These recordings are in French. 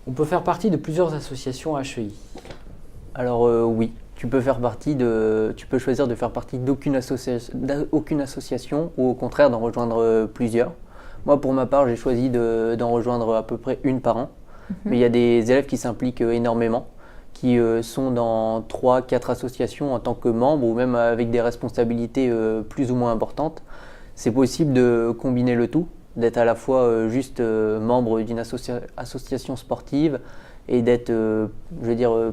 On peut faire partie de plusieurs associations HEI. Alors oui, tu peux choisir de faire partie d'aucune association ou au contraire d'en rejoindre plusieurs. Moi pour ma part j'ai choisi d'en rejoindre à peu près une par an. Mais il y a des élèves qui s'impliquent énormément, qui sont dans 3-4 associations en tant que membres ou même avec des responsabilités plus ou moins importantes. C'est possible de combiner le tout, d'être à la fois juste membre d'une association sportive et d'être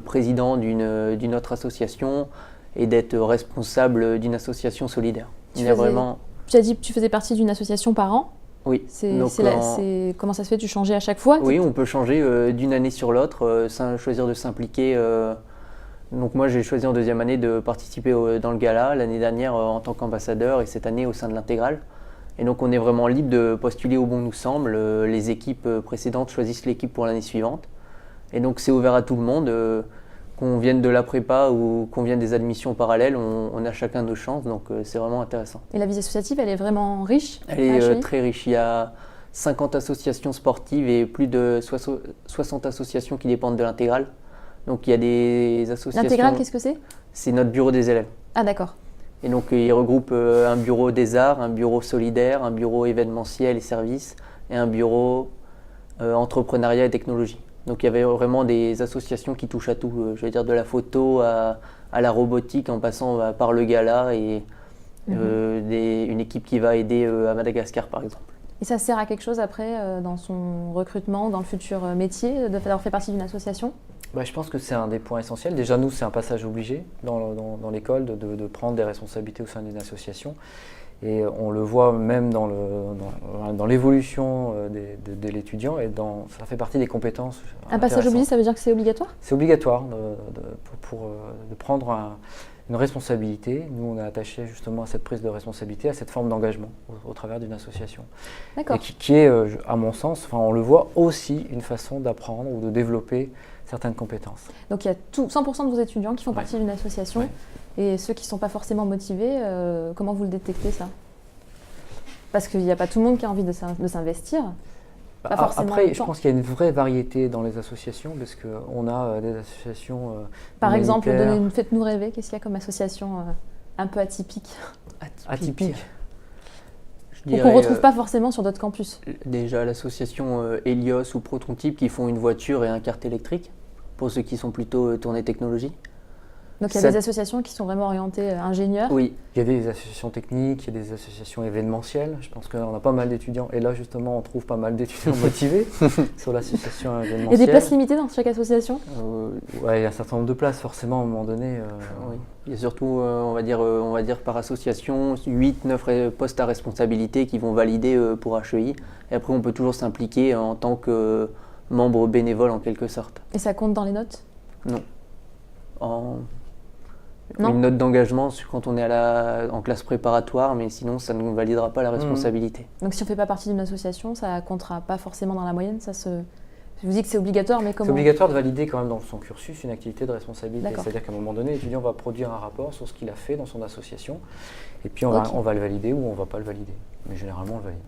président d'une autre association et d'être responsable d'une association solidaire. Tu as dit que tu faisais partie d'une association par an. Oui. Comment ça se fait? Tu changeais à chaque fois? Oui, on peut changer d'une année sur l'autre, choisir de s'impliquer. Donc moi j'ai choisi en deuxième année de participer dans le gala, l'année dernière en tant qu'ambassadeur et cette année au sein de l'intégrale. Et donc on est vraiment libre de postuler où bon nous semble. Les équipes précédentes choisissent l'équipe pour l'année suivante. Et donc c'est ouvert à tout le monde. Qu'on vienne de la prépa ou qu'on vienne des admissions parallèles, on a chacun nos chances, donc c'est vraiment intéressant. Et la vie associative, elle est vraiment riche? Elle est très riche. Il y a 50 associations sportives et plus de 60 associations qui dépendent de l'intégrale. Donc il y a des associations... L'intégrale, qu'est-ce que c'est? C'est notre bureau des élèves. Ah d'accord. Et donc il regroupe un bureau des arts, un bureau solidaire, un bureau événementiel et services et un bureau entrepreneuriat et technologie. Donc il y avait vraiment des associations qui touchent à tout, de la photo à la robotique en passant par le gala et une équipe qui va aider à Madagascar par exemple. Et ça sert à quelque chose après dans son recrutement, dans le futur métier, d'avoir fait partie d'une association? Je pense que c'est un des points essentiels. Déjà nous c'est un passage obligé dans l'école de prendre des responsabilités au sein d'une association. Et on le voit même dans l'évolution de l'étudiant et ça fait partie des compétences. Un passage obligé, ça veut dire que c'est obligatoire? C'est obligatoire de prendre une responsabilité. Nous, on est attaché justement à cette prise de responsabilité, à cette forme d'engagement au travers d'une association. D'accord. Et qui est, à mon sens, on le voit aussi une façon d'apprendre ou de développer certaines compétences. Donc il y a 100% de vos étudiants qui font partie d'une association. Ouais. Et ceux qui ne sont pas forcément motivés, comment vous le détectez ça? Parce qu'il n'y a pas tout le monde qui a envie de s'investir. Après, je pense qu'il y a une vraie variété dans les associations, parce qu'on a des associations Par exemple, faites-nous rêver, qu'est-ce qu'il y a comme association un peu atypique? Atypique. Ou qu'on ne retrouve pas forcément sur d'autres campus. Déjà l'association Helios ou Protontype qui font une voiture et un kart électrique, pour ceux qui sont plutôt tournés technologie. Donc il y a des associations qui sont vraiment orientées ingénieurs. Oui, il y a des associations techniques, il y a des associations événementielles. Je pense qu'on a pas mal d'étudiants. Et là, justement, on trouve pas mal d'étudiants motivés sur l'association événementielle. Il y a des places limitées dans chaque association? Ouais, il y a un certain nombre de places, forcément, à un moment donné. Oui. Il y a surtout, on va dire par association, 8-9 postes à responsabilité qui vont valider pour HEI. Et après, on peut toujours s'impliquer en tant que membre bénévole, en quelque sorte. Et ça compte dans les notes? Non. Une note d'engagement quand on est en classe préparatoire, mais sinon ça ne validera pas la responsabilité. Donc si on ne fait pas partie d'une association, ça ne comptera pas forcément dans la moyenne? Je vous dis que c'est obligatoire, mais comment? C'est obligatoire de valider quand même dans son cursus une activité de responsabilité. C'est-à-dire qu'à un moment donné, l'étudiant va produire un rapport sur ce qu'il a fait dans son association, et puis on va le valider ou on ne va pas le valider. Mais généralement on le valide.